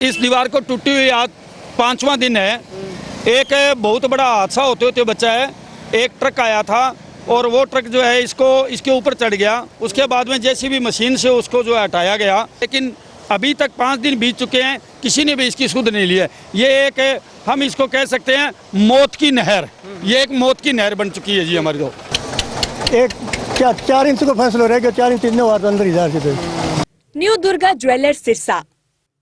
इस दीवार को टूटी हुई आज 5वां दिन है। एक बहुत बड़ा हादसा होते होते बचा है। एक ट्रक आया था और वो ट्रक जो है इसके ऊपर चढ़ गया। उसके बाद में जेसीबी मशीन से उसको जो है हटाया गया, लेकिन अभी तक 5 दिन बीत चुके हैं, किसी ने भी इसकी सुध नहीं ली है। ये एक हम इसको कह सकते हैं मौत की नहर। ये एक मौत की नहर बन चुकी है जी हमारी। तो एक 4 इंच को फैसला रहेगा, 4 इंच 3 वार अंदर ही जा। न्यू दुर्गा ज्वेलर्स सिरसा,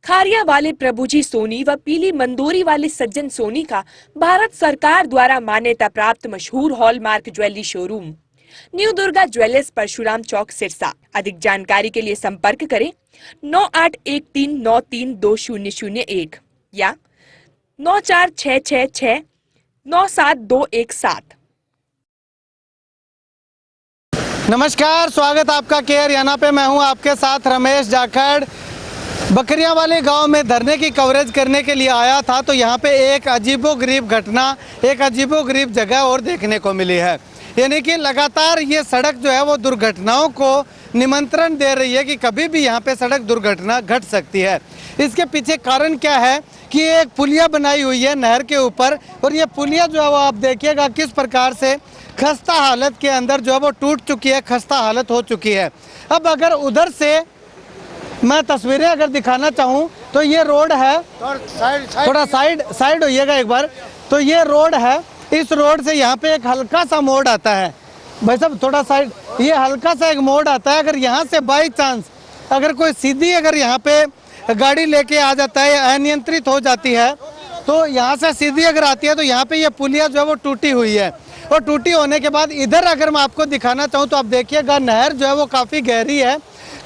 खारिया वाले प्रभुजी सोनी व पीली मंदोरी वाले सज्जन सोनी का भारत सरकार द्वारा मान्यता प्राप्त मशहूर hallmark jewellery showroom new Durga jewellers, Parshuram Chowk, Sirsa. अधिक जानकारी के लिए संपर्क करें 9813932001 या 9466697217। नमस्कार, स्वागत आपका के हरियाणा पे। मैं हूं आपके साथ रमेश जाखड़। बकरियां वाले गांव में धरने की कवरेज करने के लिए आया था, तो यहां पे एक अजीबोगरीब घटना, एक अजीबोगरीब जगह और देखने को मिली है। यानी कि लगातार ये सड़क जो है वो दुर्घटनाओं को निमंत्रण दे रही है कि कभी भी यहाँ पे सड़क दुर्घटना घट सकती है। इसके पीछे कारण क्या है कि एक पुलिया बनाई हुई है नहर के ऊपर, और ये पुलिया जो है वो आप देखिएगा किस प्रकार से खस्ता हालत के अंदर जो है वो टूट चुकी है, खस्ता हालत हो चुकी है। अब अगर उधर से मैं तस्वीरें अगर दिखाना चाहूँ तो ये रोड है, थोड़ा साइड होइएगा एक बार। तो ये रोड है, इस रोड से यहाँ पे एक हल्का सा मोड़ आता है। भाई साहब थोड़ा साइड, ये हल्का सा एक मोड़ आता है। अगर यहाँ से बाई चांस अगर कोई सीधी अगर यहाँ पे गाड़ी लेके आ जाता है, अनियंत्रित हो जाती है, तो यहाँ से सीधी अगर आती है तो यहाँ पे ये पुलिया जो है वो टूटी हुई है। और टूटी होने के बाद इधर अगर मैं आपको दिखाना चाहूँ तो आप देखिएगा नहर जो है वो काफ़ी गहरी है,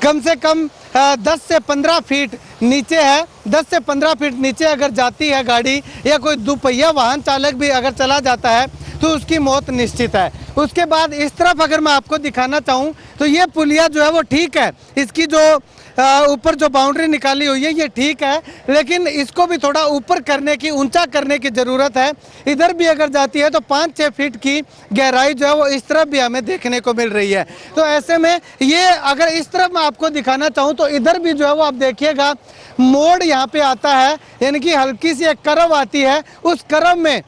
कम से कम 10 से 15 फीट नीचे है। 10 से 15 फीट नीचे अगर जाती है गाड़ी या कोई दुपहिया वाहन चालक भी अगर चला जाता है तो उसकी मौत निश्चित है। उसके बाद इस तरफ अगर मैं आपको दिखाना चाहूँ तो ये पुलिया जो है वो ठीक है, इसकी जो ऊपर जो बाउंड्री निकाली हुई है ये ठीक है, लेकिन इसको भी थोड़ा ऊपर करने की, ऊंचा करने की ज़रूरत है। इधर भी अगर जाती है तो 5-6 फीट की गहराई जो है वो इस तरफ भी हमें देखने को मिल रही है। तो ऐसे में ये अगर इस तरफ मैं आपको दिखाना चाहूँ तो इधर भी जो है वो आप देखिएगा मोड़ यहाँ पे आता है, यानी कि हल्की सी एक कर्व आती है। उस कर्व में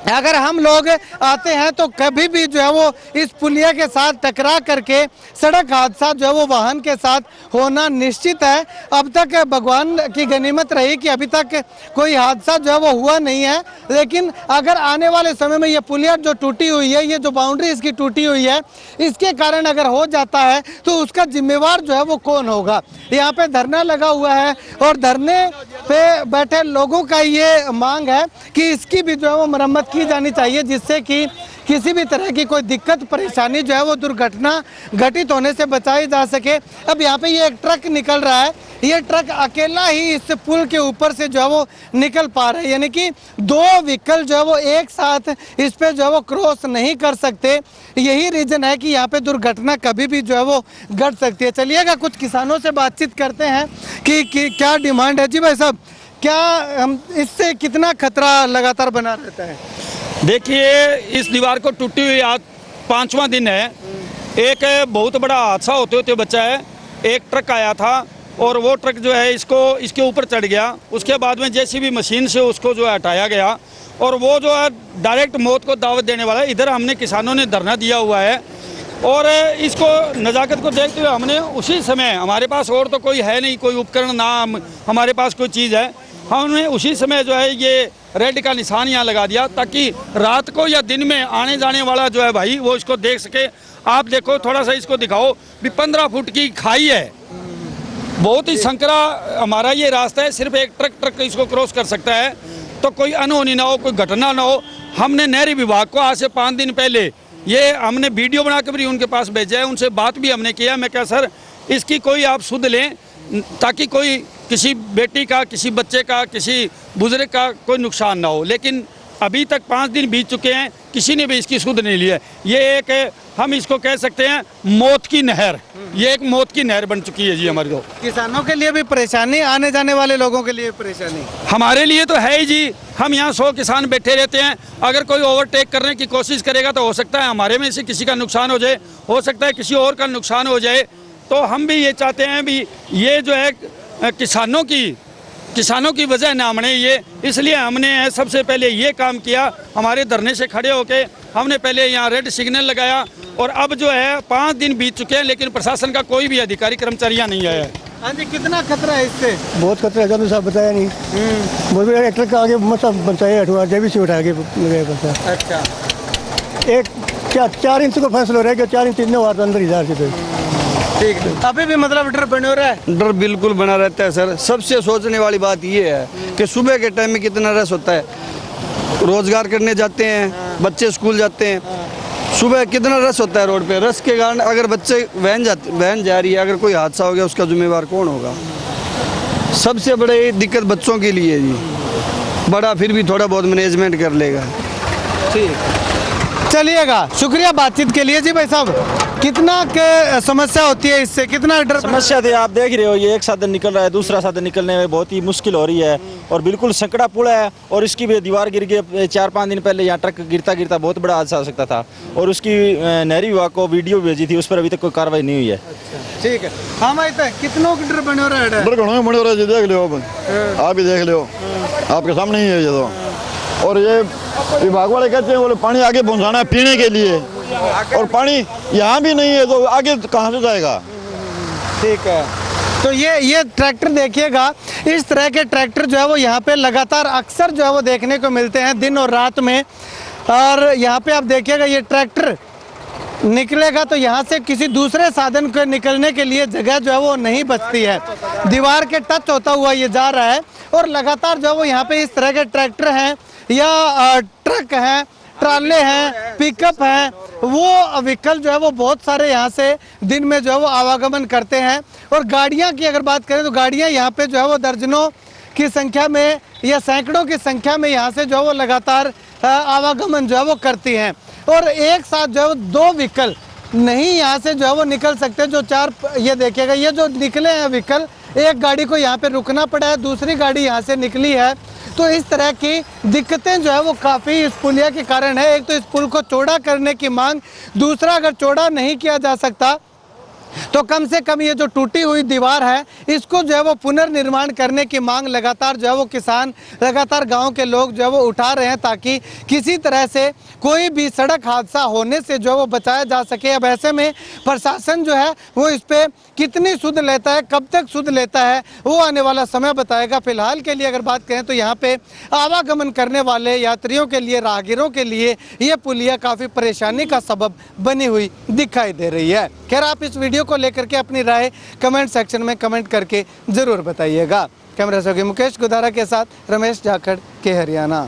अगर हम लोग आते हैं तो कभी भी जो है वो इस पुलिया के साथ टकरा करके सड़क हादसा जो है वो वाहन के साथ होना निश्चित है। अब तक भगवान की गनीमत रही कि अभी तक कोई हादसा जो है वो हुआ नहीं है, लेकिन अगर आने वाले समय में ये पुलिया जो टूटी हुई है, ये जो बाउंड्री इसकी टूटी हुई है, इसके कारण अगर हो जाता है तो उसका जिम्मेवार जो है वो कौन होगा। यहाँ पे धरना लगा हुआ है और धरने पे बैठे लोगों का ये मांग है कि इसकी भी जो है वो मरम्मत की जानी चाहिए, जिससे कि किसी भी तरह की कोई दिक्कत परेशानी जो है वो दुर्घटना घटित होने से बचाई जा सके। अब यहाँ पे ये एक ट्रक निकल रहा है, ये ट्रक अकेला ही इस पुल के ऊपर से जो है वो निकल पा रहा है, यानी कि 2 व्हीकल जो है वो एक साथ इस पे जो है वो क्रॉस नहीं कर सकते। यही रीजन है कि यहाँ पे दुर्घटना कभी भी जो है वो घट सकती है। चलिएगा कुछ किसानों से बातचीत करते हैं कि क्या डिमांड है। जी भाई साहब, क्या हम इससे कितना खतरा लगातार बना रहता है? देखिए, इस दीवार को टूटी हुई आज 5वां दिन है। एक बहुत बड़ा हादसा होते होते बचा है। एक ट्रक आया था और वो ट्रक जो है इसके ऊपर चढ़ गया। उसके बाद में जेसीबी मशीन से उसको जो है हटाया गया, और वो जो है डायरेक्ट मौत को दावत देने वाला है। इधर हमने किसानों ने धरना दिया हुआ है, और इसको नज़ाकत को देखते हुए हमने उसी समय, हमारे पास और तो कोई है नहीं, कोई उपकरण ना हमारे पास कोई चीज़ है, हमने उसी समय जो है ये रेड का निशान यहाँ लगा दिया ताकि रात को या दिन में आने जाने वाला जो है भाई वो इसको देख सके। आप देखो, थोड़ा सा इसको दिखाओ भी, 15 फुट की खाई है, बहुत ही संकरा हमारा ये रास्ता है। सिर्फ एक ट्रक इसको क्रॉस कर सकता है, तो कोई अनहोनी ना हो, कोई घटना ना हो। हमने नहरी विभाग को आज से 5 दिन पहले ये हमने वीडियो बना के भी उनके पास भेजा है, उनसे बात भी हमने किया। मैं क्या सर, इसकी कोई आप सुध लें ताकि कोई किसी बेटी का, किसी बच्चे का, किसी बुजुर्ग का कोई नुकसान ना हो। लेकिन अभी तक 5 दिन बीत चुके हैं, किसी ने भी इसकी सुध नहीं ली है। ये एक हम इसको कह सकते हैं मौत की नहर। ये एक मौत की नहर बन चुकी है जी हमारी। तो किसानों के लिए भी परेशानी, आने जाने वाले लोगों के लिए परेशानी, हमारे लिए तो है ही जी। हम यहाँ 100 किसान बैठे रहते हैं, अगर कोई ओवरटेक करने की कोशिश करेगा तो हो सकता है हमारे में से किसी का नुकसान हो जाए, हो सकता है किसी और का नुकसान हो जाए। तो हम भी ये चाहते हैं भी ये जो है किसानों की किसानों की वजह ना हमने ये, इसलिए हमने सबसे पहले ये काम किया। हमारे धरने से खड़े होके हमने पहले यहाँ रेड सिग्नल लगाया और अब जो है 5 दिन बीत चुके हैं, लेकिन प्रशासन का कोई भी अधिकारी कर्मचारी यहाँ नहीं आया है। हाँ जी, कितना खतरा है इससे? बहुत खतरा है, साहब बताया नहीं। बोल रहे ट्रक का आगे मतलब बचाए हटवा JBC उठा के गए बचा। अच्छा, एक 4 इंच को फैसला रह गया, 4 इंच 3 बार अंदर ही जा चुके। ठीक है। अभी भी मतलब डर बने हो रहा है? डर बिल्कुल बना रहता है सर। सबसे सोचने वाली बात ये है कि सुबह के टाइम में कितना रश होता है, रोजगार करने जाते हैं, बच्चे स्कूल जाते हैं, सुबह कितना रश होता है रोड पे। रश के कारण अगर बच्चे वैन जा रही है, अगर कोई हादसा हो गया उसका जिम्मेवार कौन होगा? सबसे बड़ी दिक्कत बच्चों के लिए जी। बड़ा फिर भी थोड़ा बहुत मैनेजमेंट कर लेगा। ठीक, चलिएगा, शुक्रिया बातचीत के लिए। जी भाई साहब, कितना के समस्या होती है इससे, कितना डर? समस्या तो आप देख रहे हो, ये एक साधन निकल रहा है, दूसरा साधन निकलने में बहुत ही मुश्किल हो रही है और बिल्कुल संकड़ा पुल है और इसकी भी दीवार गिर गई। 4-5 दिन पहले यहाँ ट्रक गिरता बहुत बड़ा हादसा हो सकता था और उसकी नहरी विभाग को वीडियो भेजी थी, उस पर अभी तक कोई कार्रवाई नहीं हुई है। ठीक है। हाँ भाई, कितनों की डर बने हो रहा है? डर घणों बने हो रहा है, देख लो आप ही देख लो, आपके सामने ही है ये तो। और ये विभाग वाले कहते हैं बोले पानी आगे पहुंचाना है पीने के लिए, और पानी यहाँ भी नहीं है तो आगे कहाँ से जाएगा? ठीक है। तो ये ट्रैक्टर देखिएगा, इस तरह के ट्रैक्टर जो है वो यहाँ पे लगातार अक्सर जो है वो देखने को मिलते हैं दिन और रात में। और यहाँ पे आप देखिएगा, ये ट्रैक्टर निकलेगा तो यहाँ से किसी दूसरे साधन को निकलने के लिए जगह जो है वो नहीं बचती है। दीवार के टच होता हुआ ये जा रहा है और लगातार जो है वो यहाँ पे इस तरह के ट्रैक्टर हैं या ट्रक हैं, ट्राले हैं, पिकअप हैं, वो व्हीकल जो है वो बहुत सारे यहाँ से दिन में जो है वो आवागमन करते हैं। और गाड़ियाँ की अगर बात करें तो गाड़ियाँ यहाँ पे जो है वो दर्जनों की संख्या में या सैकड़ों की संख्या में यहाँ से जो है वो लगातार आवागमन जो है वो करती हैं। और एक साथ जो है वो 2 व्हीकल नहीं यहाँ से जो है वो निकल सकते। जो 4, ये देखिएगा, ये जो निकले हैं व्हीकल, एक गाड़ी को यहाँ पे रुकना पड़ा है, दूसरी गाड़ी यहाँ से निकली है। तो इस तरह की दिक्कतें जो है वो काफ़ी इस पुलिया के कारण है। एक तो इस पुल को चौड़ा करने की मांग, दूसरा अगर चौड़ा नहीं किया जा सकता तो कम से कम ये जो टूटी हुई दीवार है इसको जो है वो पुनर्निर्माण करने की मांग लगातार जो है वो किसान, लगातार गांव के लोग जो है वो उठा रहे हैं, ताकि किसी तरह से कोई भी सड़क हादसा होने से जो है वो बचाया जा सके। अब ऐसे में प्रशासन जो है वो इस पर कितनी सुध लेता है, कब तक सुध लेता है, वो आने वाला समय बताएगा। फिलहाल के लिए अगर बात करें तो यहाँ पे आवागमन करने वाले यात्रियों के लिए, राहगीरों के लिए ये पुलिया काफ़ी परेशानी का सबब बनी हुई दिखाई दे रही है। खैर, आप इस वीडियो को लेकर के अपनी राय कमेंट सेक्शन में कमेंट करके जरूर बताइएगा। कैमरा सहयोगी मुकेश गुदारा के साथ रमेश जाखड़ के हरियाणा।